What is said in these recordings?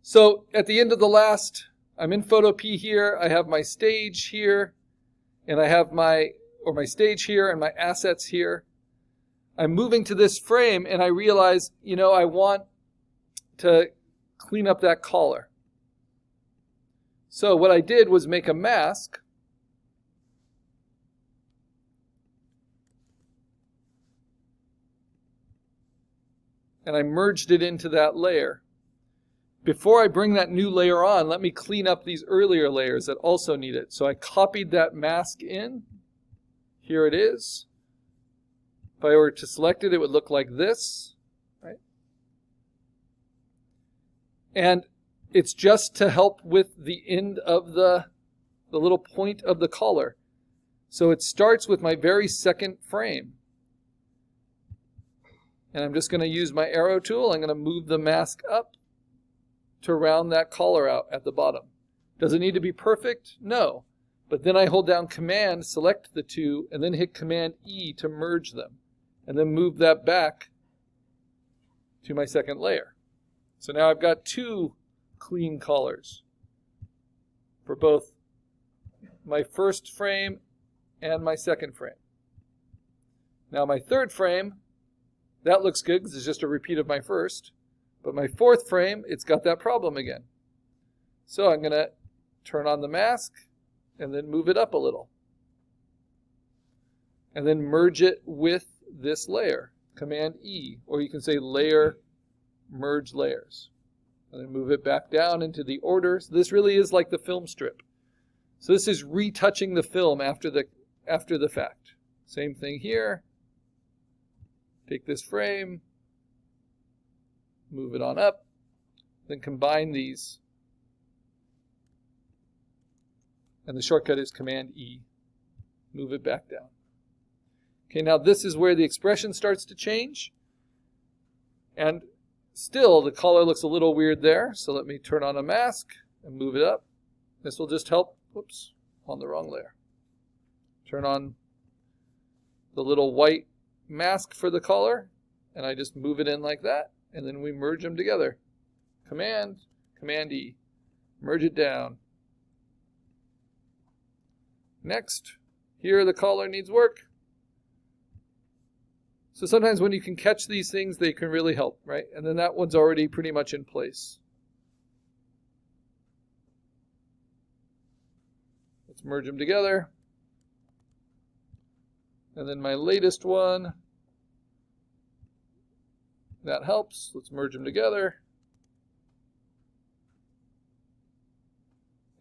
So at the end of the last, I'm in Photo P here, I have my stage here, and I have my stage here and my assets here. I'm moving to this frame and I realize, I want to clean up that collar. So what I did was make a mask. And I merged it into that layer. Before I bring that new layer on, let me clean up these earlier layers that also need it. So I copied that mask in. Here it is. If I were to select it, it would look like this, right? And it's just to help with the end of the little point of the collar. So it starts with my very second frame. And I'm just going to use my arrow tool. I'm going to move the mask up to round that collar out at the bottom. Does it need to be perfect? No. But then I hold down Command, select the two, and then hit Command E to merge them. And then move that back to my second layer. So now I've got two clean collars for both my first frame and my second frame. Now my third frame, that looks good because it's just a repeat of my first. But my fourth frame, it's got that problem again. So I'm going to turn on the mask and then move it up a little. And then merge it with this layer, Command E, or you can say layer, merge layers. And then move it back down into the order. So this really is like the film strip. So this is retouching the film after the fact. Same thing here. Take this frame, move it on up, then combine these. And the shortcut is Command E. Move it back down. Okay, now this is where the expression starts to change. And still, the collar looks a little weird there. So let me turn on a mask and move it up. This will just help. Whoops, on the wrong layer. Turn on the little white mask for the collar. And I just move it in like that. And then we merge them together. Command E. Merge it down. Next, here the collar needs work. So sometimes when you can catch these things, they can really help, right? And then that one's already pretty much in place. Let's merge them together. And then my latest one, that helps. Let's merge them together.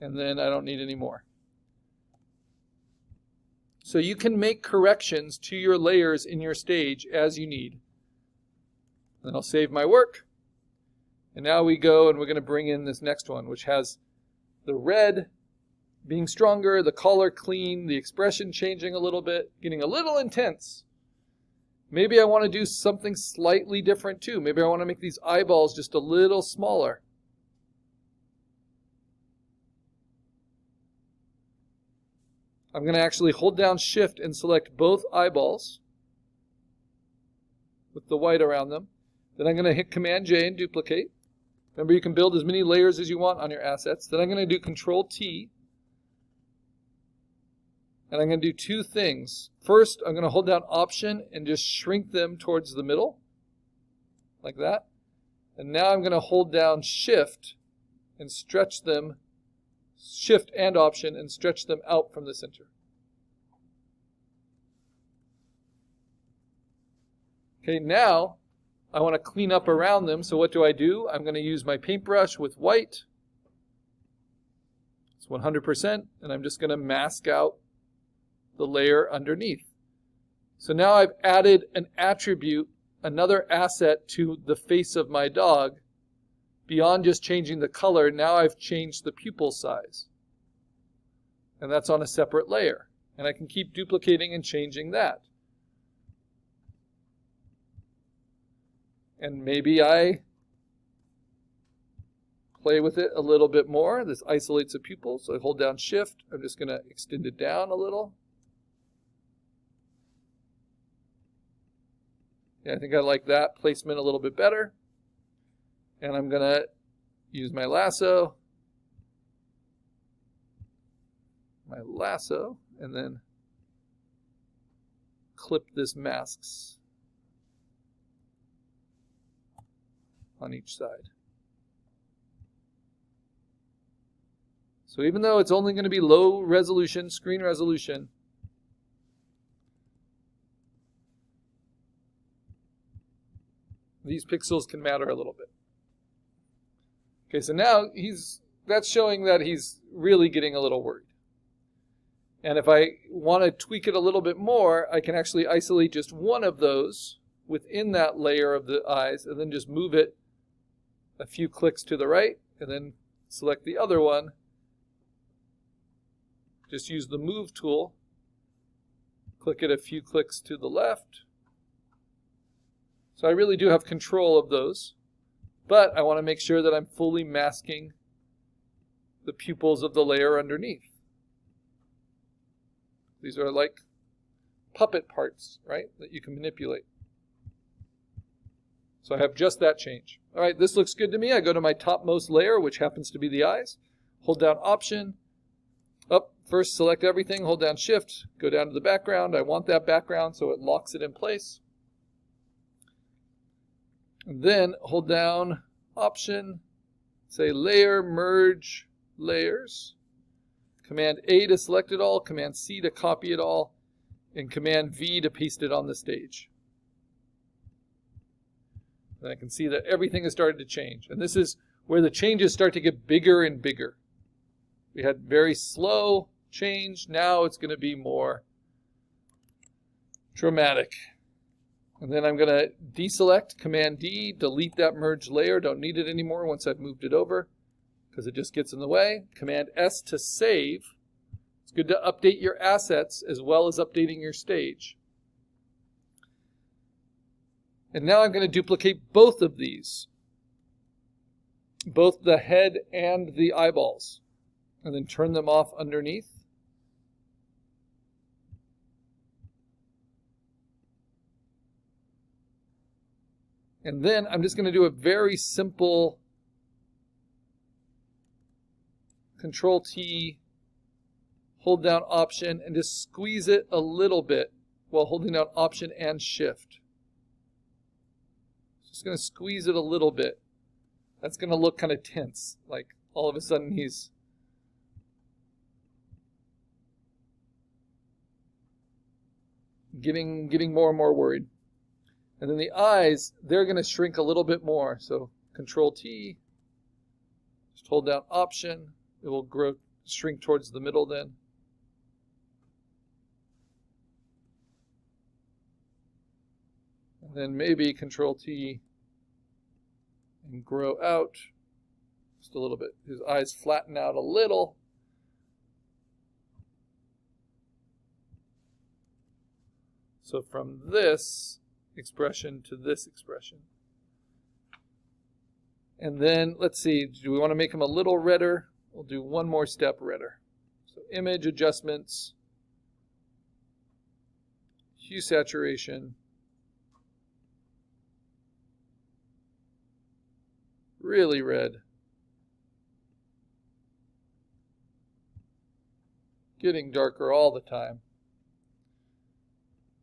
And then I don't need any more. So you can make corrections to your layers in your stage as you need. Then I'll save my work. And now we go and we're going to bring in this next one, which has the red being stronger, the color clean, the expression changing a little bit, getting a little intense. Maybe I want to do something slightly different too. Maybe I want to make these eyeballs just a little smaller. I'm going to actually hold down Shift and select both eyeballs with the white around them. Then I'm going to hit Command J and duplicate. Remember, you can build as many layers as you want on your assets. Then I'm going to do Control T. And I'm going to do two things. First, I'm going to hold down Option and just shrink them towards the middle, like that. And now I'm going to hold down Shift and stretch them, Shift and Option, and stretch them out from the center. Okay, now I want to clean up around them. So what do? I'm going to use my paintbrush with white. It's 100%, and I'm just going to mask out the layer underneath. So now I've added an attribute, another asset to the face of my dog. Beyond just changing the color, now I've changed the pupil size. And that's on a separate layer. And I can keep duplicating and changing that. And maybe I play with it a little bit more. This isolates a pupil, so I hold down Shift. I'm just going to extend it down a little. Yeah, I think I like that placement a little bit better. And I'm going to use my lasso, and then clip this masks on each side. So even though it's only going to be low resolution, screen resolution, these pixels can matter a little bit. Okay, so now that's showing that he's really getting a little worried. And if I want to tweak it a little bit more, I can actually isolate just one of those within that layer of the eyes and then just move it a few clicks to the right and then select the other one. Just use the move tool, click it a few clicks to the left. So I really do have control of those, but I want to make sure that I'm fully masking the pupils of the layer underneath. These are like puppet parts, right, that you can manipulate. So I have just that change. All right, this looks good to me. I go to my topmost layer, which happens to be the eyes. Hold down Option. First select everything, hold down Shift, go down to the background. I want that background, so it locks it in place. And then hold down Option, say Layer, Merge Layers. Command A to select it all, Command C to copy it all, and Command V to paste it on the stage. And I can see that everything has started to change. And this is where the changes start to get bigger and bigger. We had very slow change. Now it's going to be more dramatic. And then I'm going to deselect, Command D, delete that merged layer. Don't need it anymore once I've moved it over because it just gets in the way. Command S to save. It's good to update your assets as well as updating your stage. And now I'm going to duplicate both of these, both the head and the eyeballs, and then turn them off underneath. And then I'm just going to do a very simple Control T, hold down Option, and just squeeze it a little bit while holding down Option and Shift. Just going to squeeze it a little bit. That's going to look kind of tense, like all of a sudden he's getting more and more worried. And then the eyes, they're going to shrink a little bit more. So Control T, just hold down Option. It will shrink towards the middle then. And then maybe Control T and grow out just a little bit. His eyes flatten out a little. So from this expression to this expression. And then let's see, do we want to make them a little redder? We'll do one more step redder. So image adjustments, hue saturation, really red, getting darker all the time.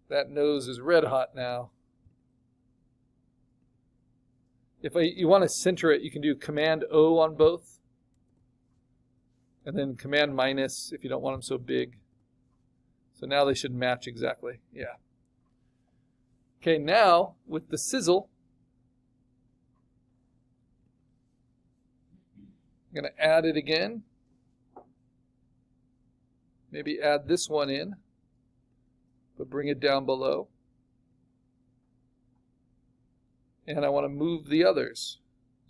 That nose is red hot now. If you want to center it, you can do Command O on both. And then Command minus if you don't want them so big. So now they should match exactly. Yeah. Okay, now with the sizzle, I'm going to add it again. Maybe add this one in, but bring it down below. And I want to move the others.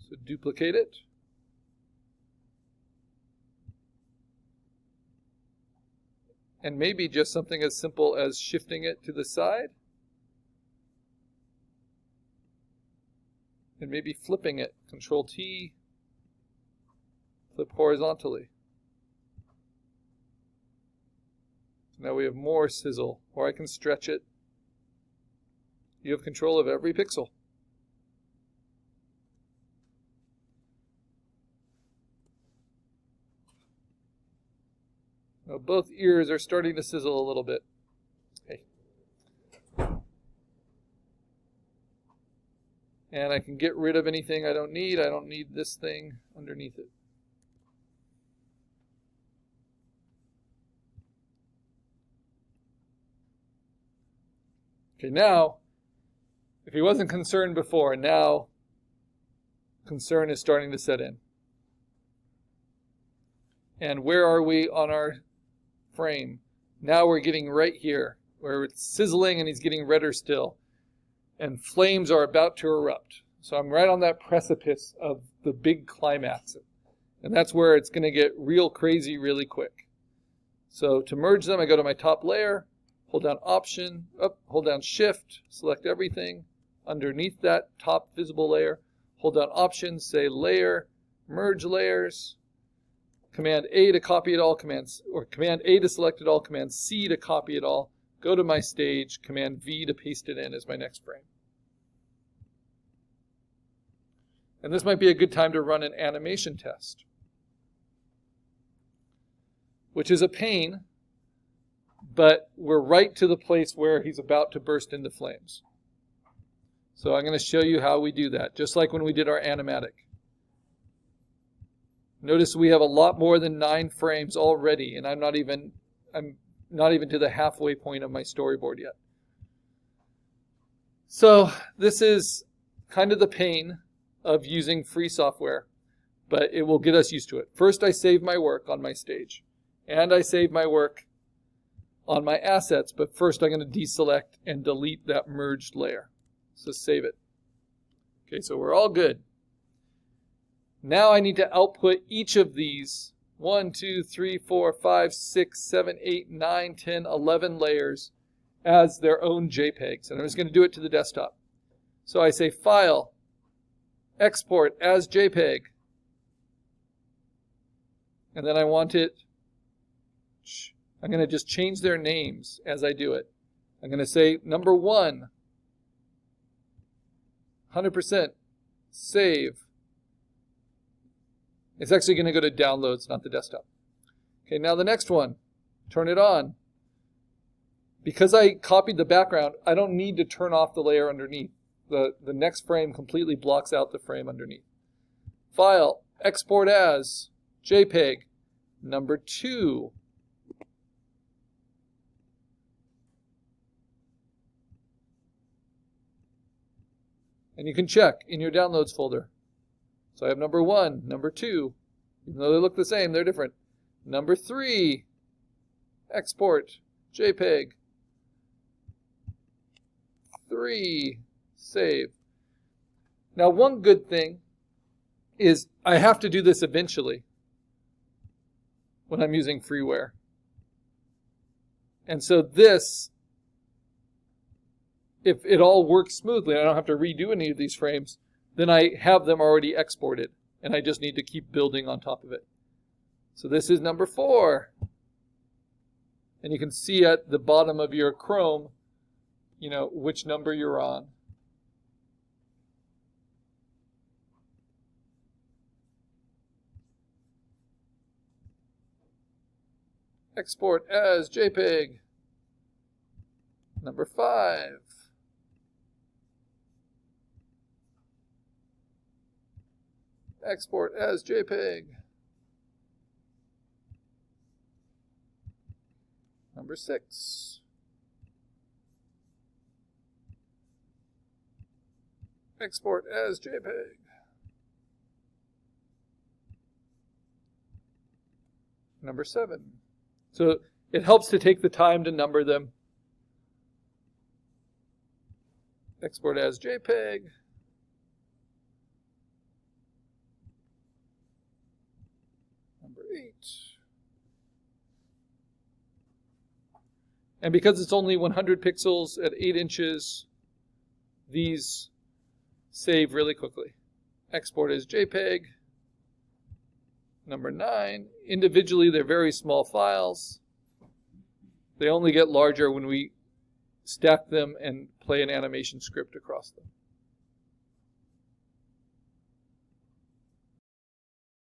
So duplicate it. And maybe just something as simple as shifting it to the side. And maybe flipping it. Control T, flip horizontally. So now we have more sizzle, or I can stretch it. You have control of every pixel. Both ears are starting to sizzle a little bit. Okay. And I can get rid of anything I don't need. I don't need this thing underneath it. Okay, now, if he wasn't concerned before, now concern is starting to set in. And where are we on our frame? Now we're getting right here, where it's sizzling and he's getting redder still. And flames are about to erupt. So I'm right on that precipice of the big climax. And that's where it's going to get real crazy really quick. So to merge them, I go to my top layer, hold down Option, hold down Shift, select everything. Underneath that top visible layer, hold down Option, say Layer, Merge Layers. Command A to copy it all, Command A to select it all, Command C to copy it all. Go to my stage, Command V to paste it in as my next frame. And this might be a good time to run an animation test, which is a pain, but we're right to the place where he's about to burst into flames. So I'm going to show you how we do that, just like when we did our animatic. Notice we have a lot more than 9 frames already, and I'm not even to the halfway point of my storyboard yet. So this is kind of the pain of using free software, but it will get us used to it. First, I save my work on my stage, and I save my work on my assets, but first I'm going to deselect and delete that merged layer. So save it. Okay, so we're all good. Now I need to output each of these 1, 2, 3, 4, 5, 6, 7, 8, 9, 10, 11 layers as their own JPEGs. And I'm just going to do it to the desktop. So I say File, Export as JPEG. And then I want it, I'm going to just change their names as I do it. I'm going to say number 1, 100%, save. It's actually going to go to downloads, not the desktop. Okay, now the next one, turn it on. Because I copied the background, I don't need to turn off the layer underneath. The next frame completely blocks out the frame underneath. File, Export as, JPEG, number 2. And you can check in your downloads folder. So I have number 1, number 2. Even though they look the same, they're different. Number 3, export, JPEG. 3, save. Now one good thing is I have to do this eventually when I'm using freeware. And so this, if it all works smoothly, I don't have to redo any of these frames, then I have them already exported, and I just need to keep building on top of it. So this is number 4. And you can see at the bottom of your Chrome, which number you're on. Export as JPEG. Number 5. Export as JPEG. Number 6. Export as JPEG. Number 7. So it helps to take the time to number them. Export as JPEG. Number 8. And because it's only 100 pixels at 8 inches, these save really quickly. Export as JPEG. Number 9. Individually, they're very small files. They only get larger when we stack them and play an animation script across them.